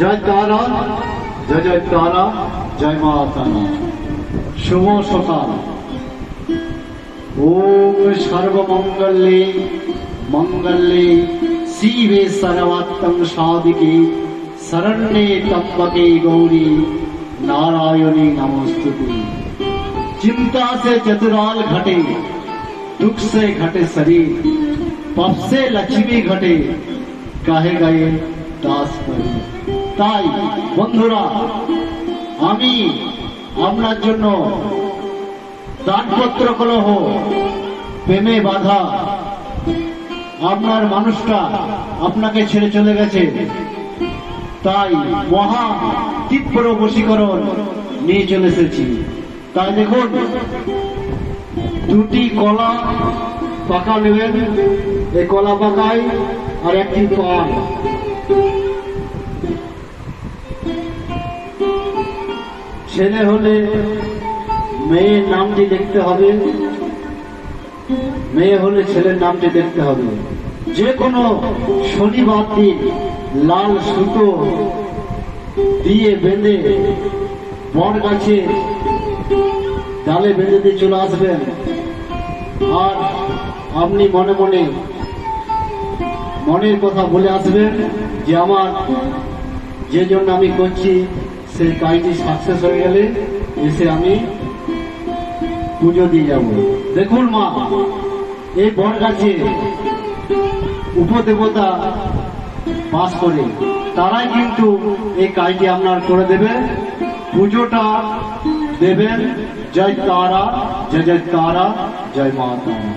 জয় তারা, জয় জয় তারা, জয় মা তারা। শুভ সকাল। ওম সর্বমঙ্গলে মঙ্গলে শিবে সর্বাত্মং সাধিকে শরণ্যে त्र्यंबके गौरी नारायणी नमोस्तुते। चिंता से चतुराल घटे, दुख से घटे शरीर, पाप से लक्ष्मी घटे, काहे गए दास परी। তাই বন্ধুরা, আমি আপনার জন্য দানপত্র কলহ, প্রেমে বাধা, আপনার মানুষটা আপনাকে ছেড়ে চলে গেছে, তাই মহা তীব্র বশীকরণ নিয়ে চলে এসেছি। তাই দেখুন, দুটি কলা পাকা নেবেন, এই কলা পাকায় আর একটি পান। ছেলে হলে মেয়ের নামটি দেখতে হবে, মেয়ে হলে ছেলের নামটি দেখতে হবে। যে কোনো শনিবার দিন লাল সুতো দিয়ে বেঁধে বট গাছে ডালে বেঁধে দিয়ে চলে আসবেন। আর আপনি মনে মনে মনের কথা বলে আসবেন যে আমার যে জন্য আমি করছি সেই কাজটি সাকসেস হয়ে গেলে এসে আমি পুজো দিয়ে যাব। দেখুন মা, এই বট গাছে উপদেবতা বাস করে, তারাই কিন্তু এই কাজটি আপনার করে দেবে। পুজোটা দেবেন জয় তারা, জয় জয় তারা, জয় মা তারা।